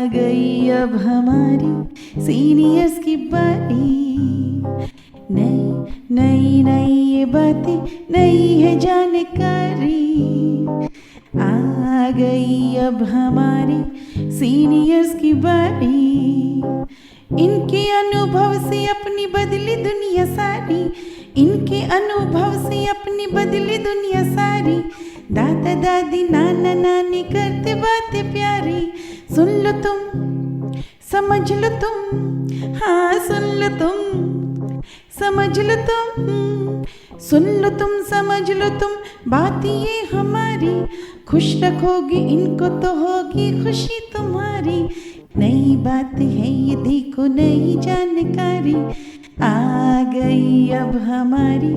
गई अब हमारी सीनियर्स की बारी। नई नई नई ये बातें नई है जानकारी। आ गई अब हमारी सीनियर्स की बारी। इनके अनुभव से अपनी बदली दुनिया सारी। इनके अनुभव से अपनी बदली दुनिया सारी। दादा दादी नाना नानी करते बातें प्यारी। सुन लो तुम समझ लो तुम, हाँ सुन लो तुम समझ लो तुम। सुन लो तुम समझ लो तुम, बात ये हमारी। खुश रखोगे इनको तो होगी खुशी तुम्हारी। नई बात है ये देखो नई जानकारी। आ गई अब हमारी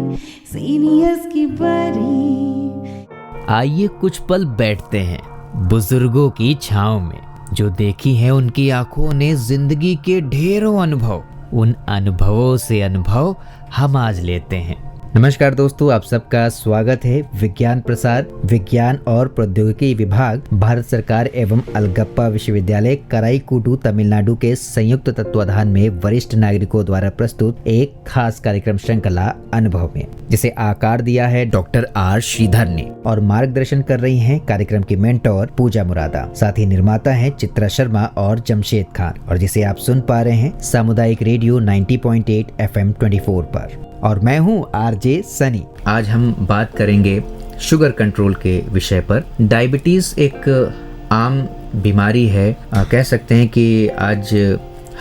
सीनियर्स की बारी। आइए कुछ पल बैठते हैं बुजुर्गों की छांव में, जो देखी है उनकी आंखों ने जिंदगी के ढेरों अनुभव। उन अनुभवों से अनुभव हम आज लेते हैं। नमस्कार दोस्तों, आप सबका स्वागत है। विज्ञान प्रसार विज्ञान और प्रौद्योगिकी विभाग भारत सरकार एवं अलगप्पा विश्वविद्यालय कराईकुटू तमिलनाडु के संयुक्त तत्वाधान में वरिष्ठ नागरिकों द्वारा प्रस्तुत एक खास कार्यक्रम श्रृंखला अनुभव में, जिसे आकार दिया है डॉक्टर आर श्रीधर ने और मार्गदर्शन कर रही हैं कार्यक्रम की मेंटोर पूजा मुरादा। साथ ही निर्माता हैं चित्रा शर्मा और जमशेद खान, और जिसे आप सुन पा रहे हैं सामुदायिक रेडियो 90.8 FM 24 पर। और मैं हूँ आरजे सनी। आज हम बात करेंगे शुगर कंट्रोल के विषय पर। डायबिटीज एक आम बीमारी है। कह सकते हैं कि आज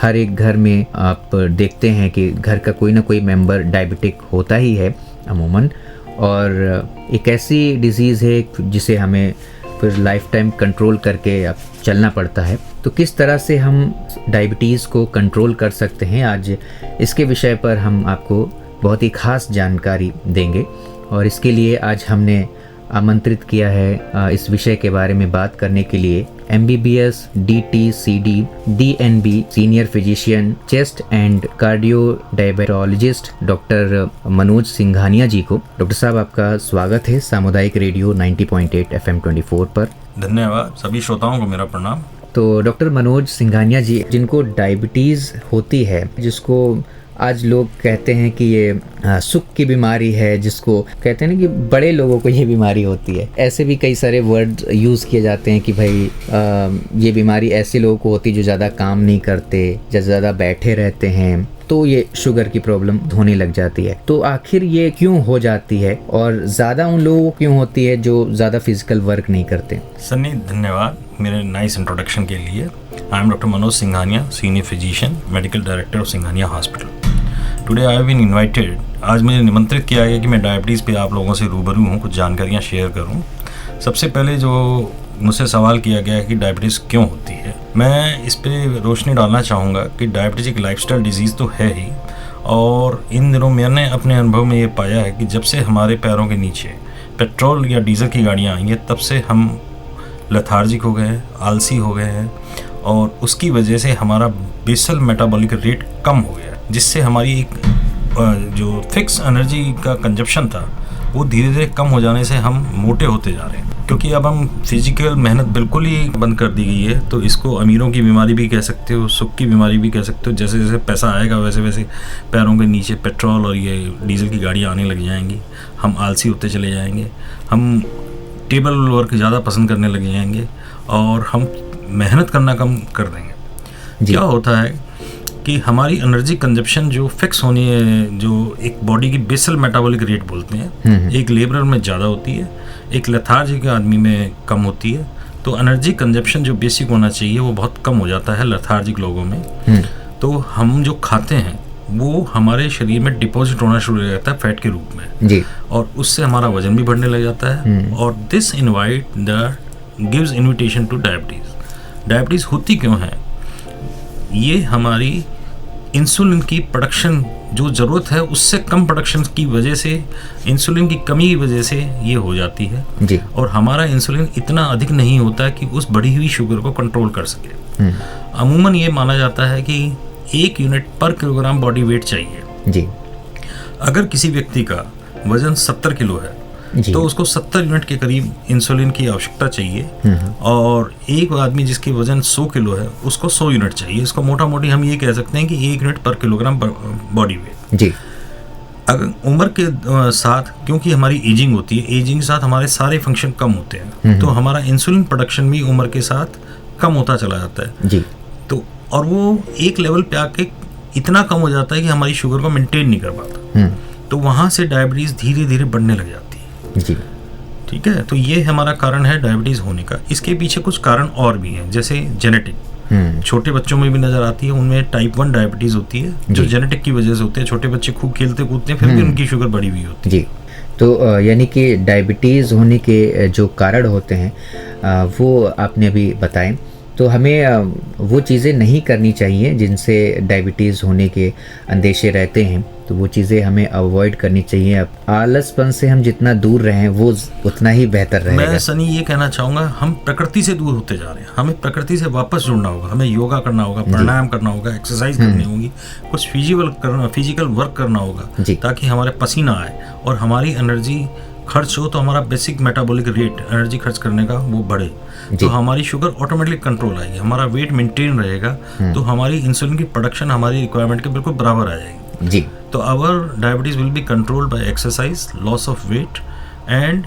हर एक घर में आप देखते हैं कि घर का कोई ना कोई मेंबर डायबिटिक होता ही है अमूमन, और एक ऐसी डिजीज़ है जिसे हमें फिर लाइफ टाइम कंट्रोल करके अब चलना पड़ता है। तो किस तरह से हम डायबिटीज़ को कंट्रोल कर सकते हैं, आज इसके विषय पर हम आपको बहुत ही खास जानकारी देंगे। और इसके लिए आज हमने आमंत्रित किया है इस विषय के बारे में बात करने के लिए MBBS DTCD DNB senior physician chest and cardio diabetologist doctor Manoj Singhania ji को। डॉक्टर साहब, आपका स्वागत है सामुदायिक रेडियो 90.8 FM 24 पर। धन्यवाद। सभी श्रोताओं को मेरा प्रणाम। तो डॉक्टर मनोज सिंघानिया जी, जिनको डायबिटीज़ होती है, जिसको आज लोग कहते हैं कि ये सुख की बीमारी है, जिसको कहते हैं ना कि बड़े लोगों को ये बीमारी होती है, ऐसे भी कई सारे वर्ड यूज़ किए जाते हैं कि भाई ये बीमारी ऐसे लोगों को होती है जो ज़्यादा काम नहीं करते, ज़्यादा बैठे रहते हैं, तो ये शुगर की प्रॉब्लम होने लग जाती है। तो आखिर ये क्यों हो जाती है, और ज़्यादा उन लोगों को क्यों होती है जो ज़्यादा फिजिकल वर्क नहीं करते? सन्नी, धन्यवाद मेरे नाइस इंट्रोडक्शन के लिए। I am doctor Manoj Singhania, senior physician, medical director of Singhania hospital. Today I have been invited. आज मुझे निमंत्रित किया गया कि मैं डायबिटीज़ पे आप लोगों से रूबरू हूँ, कुछ जानकारियाँ शेयर करूँ। सबसे पहले जो मुझसे सवाल किया गया है कि डायबिटीज़ क्यों होती है, मैं इस पे रोशनी डालना चाहूँगा कि डायबिटीज़ एक लाइफस्टाइल डिजीज़ तो है ही, और इन दिनों मैंने अपने अनुभव में ये पाया है कि जब से हमारे पैरों के नीचे पेट्रोल या डीजल की गाड़ियाँ आई हैं, तब से हम लेथार्जिक हो गए हैं, आलसी हो गए हैं, और उसकी वजह से हमारा बेसल मेटाबॉलिक रेट कम हो गया, जिससे हमारी एक जो फिक्स एनर्जी का कंजप्शन था वो धीरे धीरे कम हो जाने से हम मोटे होते जा रहे हैं। क्योंकि अब हम फिजिकल मेहनत बिल्कुल ही बंद कर दी गई है, तो इसको अमीरों की बीमारी भी कह सकते हो, सुख की बीमारी भी कह सकते हो। जैसे जैसे पैसा आएगा वैसे वैसे पैरों के नीचे पेट्रोल और ये डीजल की गाड़ियाँ आने लग जाएंगी, हम आलसी होते चले जाएंगे, हम टेबल वर्क ज़्यादा पसंद करने लग जाएंगे, और हम मेहनत करना कम कर देंगे। क्या होता है कि हमारी एनर्जी कंजप्शन जो फिक्स होनी है, जो एक बॉडी की बेसल मेटाबॉलिक रेट बोलते हैं, एक लेबरर में ज़्यादा होती है, एक लेथार्जिक आदमी में कम होती है। तो एनर्जी कंजप्शन जो बेसिक होना चाहिए वो बहुत कम हो जाता है लेथार्जिक लोगों में। तो हम जो खाते हैं वो हमारे शरीर में डिपॉजिट होना शुरू हो जाता है फैट के रूप में जी, और उससे हमारा वजन भी बढ़ने लग जाता है, और this gives invitation two diabetes. Diabetes होती क्यों है? ये हमारी इंसुलिन की प्रोडक्शन जो ज़रूरत है उससे कम प्रोडक्शन की वजह से, इंसुलिन की कमी की वजह से ये हो जाती है जी। और हमारा इंसुलिन इतना अधिक नहीं होता कि उस बढ़ी हुई शुगर को कंट्रोल कर सके। अमूमन ये माना जाता है कि 1 यूनिट पर किलोग्राम बॉडी वेट चाहिए जी। अगर किसी व्यक्ति का वजन 70 किलो है जी। तो उसको 70 यूनिट के करीब इंसुलिन की आवश्यकता चाहिए, और एक आदमी जिसकी वजन 100 किलो है उसको 100 यूनिट चाहिए। इसको मोटा मोटी हम ये कह सकते हैं कि 1 यूनिट पर किलोग्राम बॉडी वेट। जी। अगर उम्र के साथ, क्योंकि हमारी एजिंग होती है, एजिंग के साथ हमारे सारे फंक्शन कम होते हैं, तो हमारा इंसुलिन प्रोडक्शन भी उम्र के साथ कम होता चला जाता है। जी। तो और वो एक लेवल पे आके इतना कम हो जाता है कि हमारी शुगर को मेंटेन नहीं कर पाता, तो वहाँ से डायबिटीज़ धीरे धीरे बढ़ने लग जाती है। जी। ठीक है, तो ये हमारा कारण है डायबिटीज़ होने का। इसके पीछे कुछ कारण और भी हैं, जैसे जेनेटिक। छोटे बच्चों में भी नज़र आती है, उनमें टाइप 1 डायबिटीज़ होती है जो जेनेटिक की वजह से होते हैं। छोटे बच्चे खूब खेलते कूदते हैं, फिर भी उनकी शुगर बढ़ी हुई होती है। जी। तो यानी कि डायबिटीज़ होने के जो कारण होते हैं वो आपने अभी बताए, तो हमें वो चीज़ें नहीं करनी चाहिए जिनसे डायबिटीज़ होने के अंदेशे रहते हैं, तो वो चीज़ें हमें अवॉइड करनी चाहिए। अब आलसपन से हम जितना दूर रहें वो उतना ही बेहतर रहेगा। मैं सनी ये कहना चाहूँगा, हम प्रकृति से दूर होते जा रहे हैं, हमें प्रकृति से वापस जुड़ना होगा। हमें योगा करना होगा, प्राणायाम करना होगा, एक्सरसाइज करनी होगी, कुछ फिजिकल वर्क करना होगा, ताकि हमारे पसीना आए और हमारी एनर्जी खर्च हो, तो हमारा बेसिक मेटाबॉलिक रेट एनर्जी खर्च करने का वो बढ़े, तो हमारी शुगर ऑटोमेटिक कंट्रोल आएगी, हमारा वेट मेंटेन रहेगा, तो हमारी इंसुलिन की प्रोडक्शन हमारी रिक्वायरमेंट के बिल्कुल बराबर आ जाएगी। जी। तो our diabetes will be controlled by exercise, loss of weight and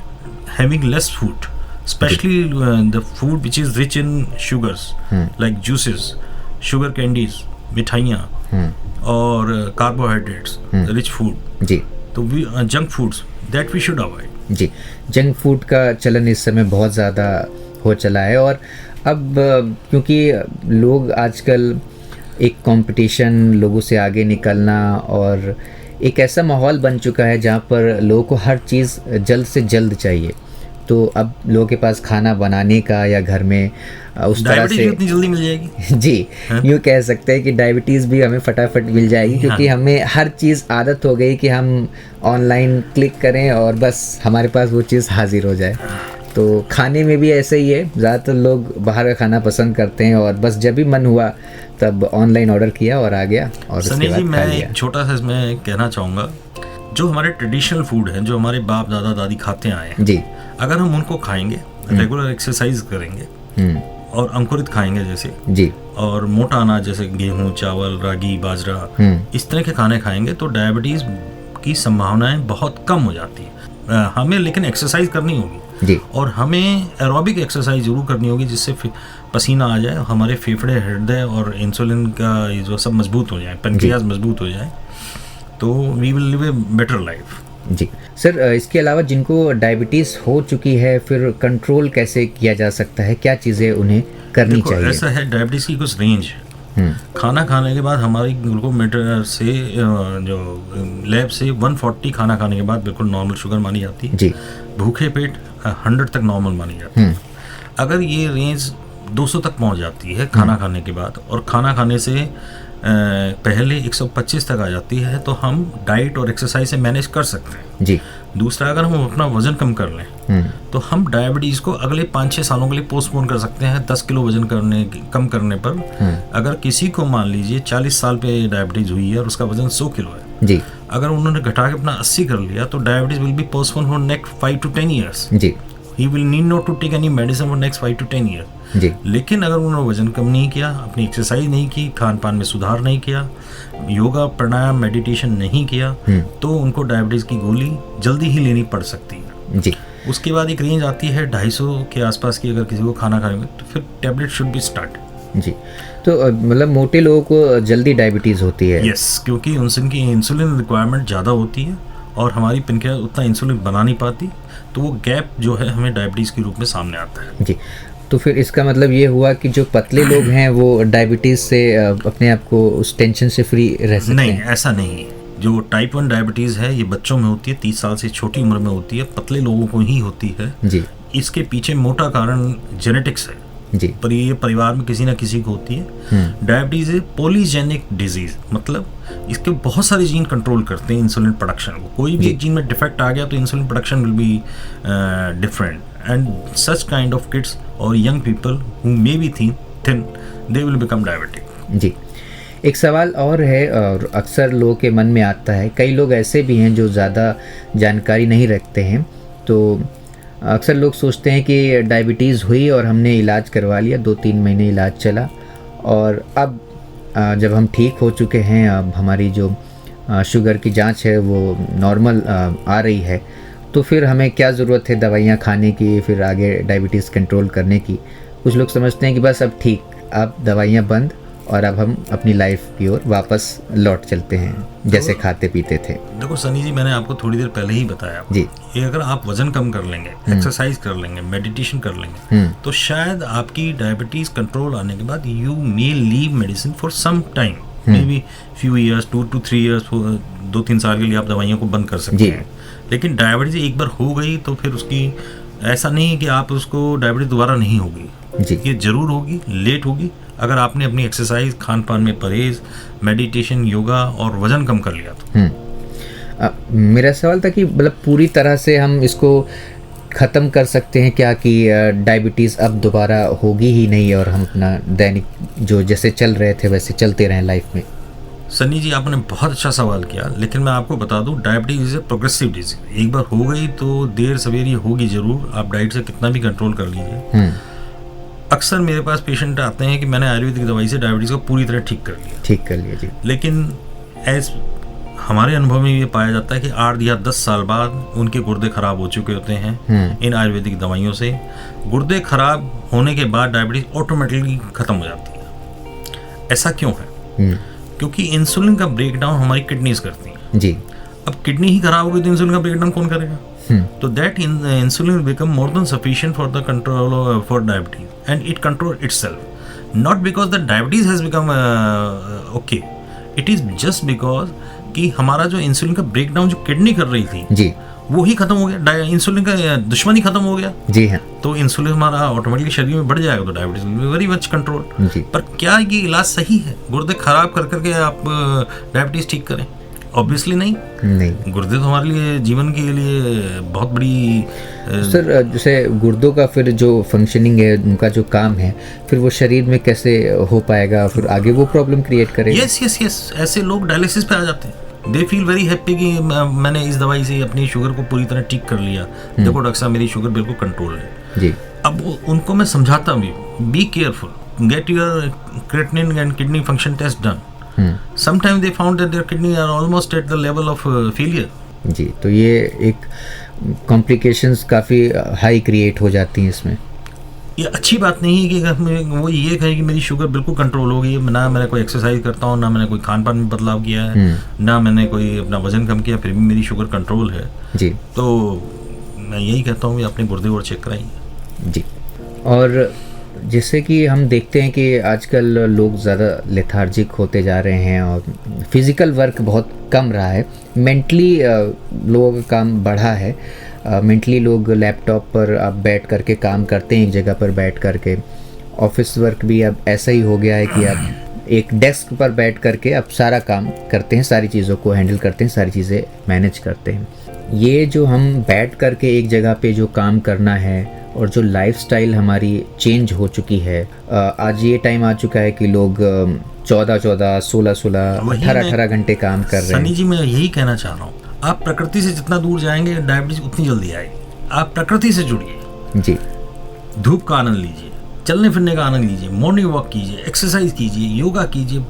having less food, specially the food which is rich in sugars like juices, sugar candies, मिठाइयाँ और कार्बोहाइड्रेट्स रिच फूड। जी। तो junk foods that we should avoid. जी। Junk food का चलन इस समय बहुत ज़्यादा हो चला है, और अब क्योंकि लोग आजकल एक कंपटीशन, लोगों से आगे निकलना, और एक ऐसा माहौल बन चुका है जहाँ पर लोगों को हर चीज़ जल्द से जल्द चाहिए, तो अब लोगों के पास खाना बनाने का या घर में उस तरह से इतनी जल्दी मिल जाएगी। जी, यूँ कह सकते हैं कि डायबिटीज़ भी हमें फटाफट मिल जाएगी, क्योंकि हमें हर चीज़ आदत हो गई कि हम ऑनलाइन क्लिक करें और बस हमारे पास वो चीज़ हाजिर हो जाए। तो खाने में भी ऐसे ही है, ज़्यादातर लोग बाहर का खाना पसंद करते हैं, और बस जब भी मन हुआ तब ऑनलाइन ऑर्डर किया और आ गया, और उसके बाद खा लिया। एक छोटा सा इसमें कहना चाहूँगा, जो हमारे ट्रेडिशनल फूड हैं, जो हमारे बाप दादा दादी खाते आए हैं, जी, अगर हम उनको खाएंगे, रेगुलर एक्सरसाइज करेंगे और अंकुरित खाएंगे जैसे, जी, और मोटा अनाज जैसे गेहूं, चावल, रागी, बाजरा, इस तरह के खाने खाएंगे, तो डायबिटीज की संभावनाएं बहुत कम हो जाती है। हमें लेकिन एक्सरसाइज करनी होगी जी, और हमें एरोबिक एक्सरसाइज जरूर करनी होगी, जिससे पसीना आ जाए, हमारे फेफड़े, हृदय और इंसुलिन का ये जो सब मजबूत हो जाए, पेनक्रियाज मजबूत हो जाए, तो we will live a better life. जी सर, इसके अलावा जिनको डायबिटीज़ हो चुकी है, फिर कंट्रोल कैसे किया जा सकता है, क्या चीज़ें उन्हें करनी चाहिए? ऐसा है, डायबिटीज़ की कुछ रेंज है। खाना खाने के बाद हमारी ग्लूकोमीटर से जो लैब से 140 खाना खाने के बाद बिल्कुल नॉर्मल शुगर मानी जाती है जी। भूखे पेट 100 तक नॉर्मल मानी जाती है। अगर ये रेंज 200 तक पहुंच जाती है खाना खाने के बाद, और खाना खाने से पहले 125 तक आ जाती है, तो हम डाइट और एक्सरसाइज से मैनेज कर सकते हैं जी। दूसरा, अगर हम अपना वजन कम कर लें तो हम डायबिटीज़ को अगले 5-6 सालों के लिए पोस्टपोन कर सकते हैं। 10 किलो वजन कम करने पर अगर किसी को मान लीजिए 40 साल पे डायबिटीज़ हुई है और उसका वजन 100 किलो है जी, अगर उन्होंने घटा के अपना 80 कर लिया, तो diabetes will be postpone for next 5 to 10 years जी। He will need not to take any medicine for next 5 to 10 years जी। लेकिन अगर उन्होंने वजन कम नहीं किया, अपनी एक्सरसाइज नहीं की, खान पान में सुधार नहीं किया, योगा, प्राणायाम, मेडिटेशन नहीं किया, तो उनको डायबिटीज़ की गोली जल्दी ही लेनी पड़ सकती है जी। उसके बाद एक रेंज आती है 250 के आसपास की, अगर किसी को खाना खाने में, तो फिर टैबलेट शुड बी स्टार्ट जी। तो मतलब मोटे लोगों को जल्दी डायबिटीज़ होती है? यस, क्योंकि उनकी इंसुलिन रिक्वायरमेंट ज़्यादा होती है और हमारी पेनक्रियाज उतना इंसुलिन बना नहीं पाती, तो वो गैप जो है हमें डायबिटीज़ के रूप में सामने आता है जी। तो फिर इसका मतलब ये हुआ कि जो पतले लोग हैं वो डायबिटीज़ से अपने आप को उस टेंशन से फ्री रह सकते हैं? नहीं, ऐसा नहीं। जो टाइप 1 डायबिटीज़ है ये बच्चों में होती है, 30 साल से छोटी उम्र में होती है, पतले लोगों को ही होती है जी। इसके पीछे मोटा कारण जेनेटिक्स है जी, पर ये परिवार में किसी ना किसी को होती है। डायबिटीज़ है पॉलीजेनिक डिजीज, मतलब इसके बहुत सारे जीन कंट्रोल करते हैं इंसुलिन प्रोडक्शन को। कोई भी एक जीन में डिफेक्ट आ गया तो insulin production will be different, and such kind of kids और young people who may be thin they will become diabetic ji. एक सवाल और है, और अक्सर लोगों के मन में आता है, कई लोग ऐसे भी हैं जो ज़्यादा जानकारी नहीं रखते हैं, तो अक्सर लोग सोचते हैं कि डायबिटीज़ हुई और हमने इलाज करवा लिया, 2-3 महीने इलाज चला और अब जब हम ठीक हो चुके हैं, अब हमारी जो शुगर की जांच है वो नॉर्मल आ रही है, तो फिर हमें क्या ज़रूरत है दवाइयाँ खाने की, फिर आगे डायबिटीज़ कंट्रोल करने की। कुछ लोग समझते हैं कि बस अब ठीक, अब दवाइयाँ बंद और अब हम अपनी लाइफ की ओर वापस लौट चलते हैं जैसे खाते पीते थे। देखो सनी जी, मैंने आपको थोड़ी देर पहले ही बताया जी, कि अगर आप वजन कम कर लेंगे, एक्सरसाइज कर लेंगे, मेडिटेशन कर लेंगे, तो शायद आपकी डायबिटीज कंट्रोल आने के बाद you may leave medicine for some time, may be few years, 2 to 3 years, 2-3 साल के लिए आप दवाइयों को बंद कर सकते हैं। लेकिन डायबिटीज एक बार हो गई तो फिर उसकी ऐसा नहीं है कि आप उसको डायबिटीज दोबारा नहीं होगी जी, ये जरूर होगी, लेट होगी, अगर आपने अपनी एक्सरसाइज, खान पान में परहेज, मेडिटेशन, योगा और वजन कम कर लिया तो। मेरा सवाल था कि मतलब पूरी तरह से हम इसको ख़त्म कर सकते हैं क्या, कि डायबिटीज़ अब दोबारा होगी ही नहीं और हम अपना दैनिक जो जैसे चल रहे थे वैसे चलते रहें लाइफ में? सनी जी, आपने बहुत अच्छा सवाल किया, लेकिन मैं आपको बता दूं, diabetes is a progressive disease. एक बार हो गई तो देर सवेर ये होगी जरूर, आप डाइट से कितना भी कंट्रोल कर लीजिए। अक्सर मेरे पास पेशेंट आते हैं कि मैंने आयुर्वेदिक दवाई से डायबिटीज़ को पूरी तरह ठीक कर लिया जी, लेकिन एज हमारे अनुभव में ये पाया जाता है कि 8 या 10 साल बाद उनके गुर्दे खराब हो चुके होते हैं इन आयुर्वेदिक दवाइयों से। गुर्दे खराब होने के बाद डायबिटीज़ ऑटोमेटिकली ख़त्म हो जाती है। ऐसा क्यों है? क्योंकि इंसुलिन का ब्रेकडाउन हमारी किडनीज करती हैं जी। अब किडनी ही खराब होगी तो इंसुलिन का ब्रेकडाउन कौन करेगा? तो that insulin will become more than sufficient for the control for diabetes and it control itself, not because the diabetes has become okay, it is just because कि हमारा जो इंसुलिन का ब्रेकडाउन जो kidney कर रही थी जी, वो ही खत्म हो गया, इंसुलिन का दुश्मन ही खत्म हो गया जी। हाँ, तो इंसुलिन हमारा ऑटोमेटिकली शरीर में बढ़ जाएगा तो diabetes will be very much control ji. पर क्या ये इलाज सही है? गुर्दे खराब कर करके आप डायबिटीज ठीक करें? ऑब्वियसली नहीं। गुर्दे तो हमारे लिए जीवन के लिए बहुत बड़ी सर, जैसे गुर्दों का फिर जो फंक्शनिंग है, उनका जो काम है, फिर वो शरीर में कैसे हो पाएगा, फिर आगे वो प्रॉब्लम क्रिएट करेगा? यस, ऐसे लोग डायलिसिस पे आ जाते हैं। दे फील वेरी हैप्पी कि मैंने इस दवाई से अपनी शुगर को पूरी तरह ठीक कर लिया, देखो डॉक्टर साहब मेरी शुगर बिल्कुल कंट्रोल है जी। अब उनको मैं समझाता भी, be careful, get your creatinine and kidney function test done. Sometimes they found that their kidney are almost at the level of failure. जी, तो ये एक कॉम्प्लिकेशंस काफ़ी हाई क्रिएट हो जाती हैं इसमें। ये अच्छी बात नहीं है कि वो ये कहे कि मेरी शुगर बिल्कुल कंट्रोल हो गई, ना मैंने कोई एक्सरसाइज करता हूँ, ना मैंने कोई खान पान में बदलाव किया है, ना मैंने कोई अपना वजन कम किया, फिर भी मेरी शुगर कंट्रोल है जी। तो मैं यही कहता हूँ कि अपने गुर्दे और चेक कराइए जी। और जैसे कि हम देखते हैं कि आजकल लोग ज़्यादा लेथार्जिक होते जा रहे हैं और फिज़िकल वर्क बहुत कम रहा है, मेंटली लोगों का काम बढ़ा है। मेंटली लोग लैपटॉप पर अब बैठ करके काम करते हैं, एक जगह पर बैठ करके। ऑफिस वर्क भी अब ऐसा ही हो गया है कि आप एक डेस्क पर बैठ करके अब सारा काम करते हैं, सारी चीज़ों को हैंडल करते हैं, सारी चीज़ें मैनेज करते हैं। ये जो हम बैठ करके एक जगह पे जो काम करना है और जो लाइफस्टाइल हमारी चेंज हो चुकी है, आज ये टाइम आ चुका है कि लोग 14-14, 16-16, 18-18 घंटे काम कर रहे हैं। सनी जी, मैं यही कहना चाह रहा हूँ, आप प्रकृति से जितना दूर जाएंगे डायबिटीज उतनी जल्दी आएगी। आप प्रकृति से जुड़िए जी, धूप का आनंद लीजिए, चलने फिरने का आनंद लीजिए, मॉर्निंग वॉक कीजिए, एक्सरसाइज कीजिए, योगा कीजिए,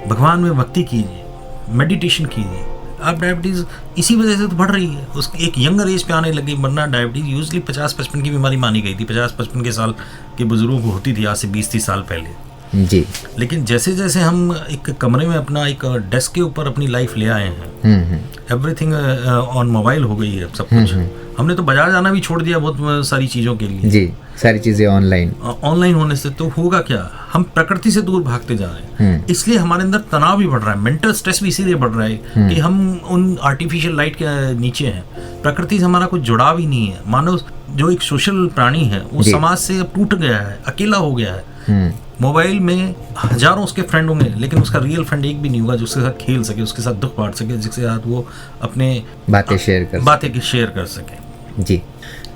भगवान में भक्ति कीजिए, मेडिटेशन कीजिए। आप डायबिटीज़ इसी वजह से तो बढ़ रही है, उस एक यंगर एज पे आने लगी, वरना डायबिटीज़ यूजली 50-55 की बीमारी मानी गई थी, 50-55 के साल के बुजुर्गों को होती थी आज से 20-30 साल पहले जी। लेकिन जैसे जैसे हम एक कमरे में अपना एक डेस्क के ऊपर अपनी लाइफ ले आए हैं, एवरीथिंग ऑन मोबाइल हो गई है सब कुछ। हमने तो बाजार जाना भी छोड़ दिया बहुत सारी चीज़ों के लिए जी, सारी चीज़ें ऑनलाइन होने से तो होगा क्या, हम प्रकृति से दूर भागते जा रहे हैं। इसलिए हमारे अंदर तनाव भी बढ़ रहा है, मेंटल स्ट्रेस भी इसीलिए बढ़ रहा है कि हम उन आर्टिफिशियल लाइट के नीचे हैं। प्रकृति से हमारा कोई जुड़ाव ही नहीं है। मानव जो एक सोशल प्राणी है वो समाज से अब टूट गया है, अकेला हो गया है। मोबाइल में हजारों उसके फ्रेंड होंगे, लेकिन उसका रियल फ्रेंड एक भी नहीं होगा जो उसके साथ खेल सके, उसके साथ दुख बांट सके, जिसके साथ वो अपने बातें शेयर कर सके जी।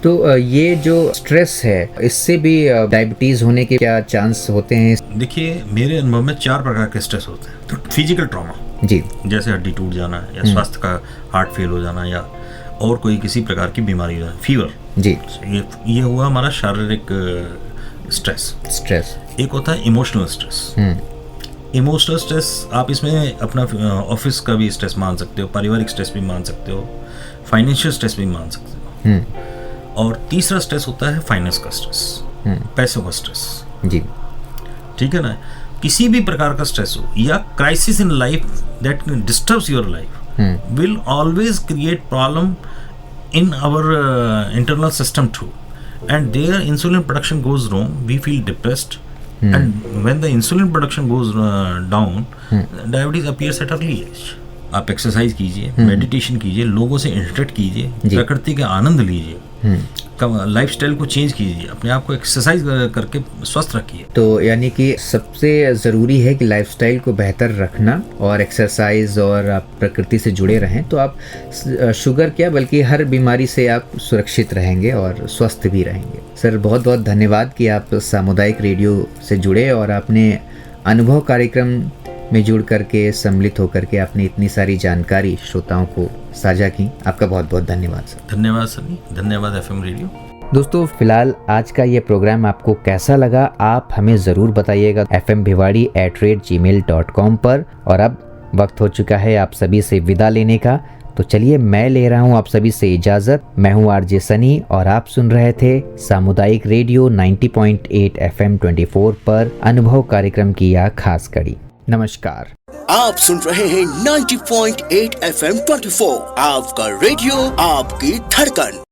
तो ये जो स्ट्रेस है, इससे भी डायबिटीज़ होने के क्या चांस होते हैं? देखिए, मेरे अनुभव में 4 प्रकार के स्ट्रेस होते हैं। तो फिजिकल ट्रॉमा जी, जैसे हड्डी टूट जाना या स्वास्थ्य का हार्ट फेल हो जाना या और कोई किसी प्रकार की बीमारी है, फीवर जी, ये हुआ हमारा शारीरिक स्ट्रेस। एक होता है इमोशनल स्ट्रेस। इमोशनल स्ट्रेस आप इसमें अपना ऑफिस का भी स्ट्रेस मान सकते हो, पारिवारिक स्ट्रेस भी मान सकते हो, फाइनेंशियल स्ट्रेस भी मान सकते हो। और तीसरा स्ट्रेस होता है फाइनेंस का स्ट्रेस, पैसों का स्ट्रेस जी, ठीक है ना। किसी भी प्रकार का स्ट्रेस हो या crisis in life that disturbs your life will always create problem in our internal system too, and their insulin production goes wrong, we feel depressed, and when the insulin production goes down, diabetes appears at early age. आप exercise कीजिए, meditation कीजिए, लोगों से interact कीजिए, प्रकृति का आनंद लीजिए, lifestyle को चेंज कीजिए, अपने आप को एक्सरसाइज करके स्वस्थ रखिए। तो यानी कि सबसे ज़रूरी है कि लाइफस्टाइल को बेहतर रखना और एक्सरसाइज, और आप प्रकृति से जुड़े रहें तो आप शुगर क्या बल्कि हर बीमारी से आप सुरक्षित रहेंगे और स्वस्थ भी रहेंगे। सर बहुत बहुत धन्यवाद कि आप सामुदायिक रेडियो से जुड़े और आपने अनुभव कार्यक्रम में जुड़ करके सम्मिलित होकर के आपने इतनी सारी जानकारी श्रोताओं को साझा की। आपका बहुत बहुत धन्यवाद सर। धन्यवाद सनी, धन्यवाद FM रेडियो। दोस्तों फिलहाल आज का ये प्रोग्राम आपको कैसा लगा आप हमें ज़रूर बताइएगा fmbhiwadi@gmail.com पर। और अब वक्त हो चुका है आप सभी से विदा लेने का, तो चलिए मैं ले रहा हूँ आप सभी से इजाज़त। मैं हूँ RJ सनी और आप सुन रहे थे सामुदायिक रेडियो 90.8 FM 24 पर अनुभव कार्यक्रम की यह खास कड़ी। नमस्कार। आप सुन रहे हैं 90.8 FM 24, आपका रेडियो, आपकी धड़कन।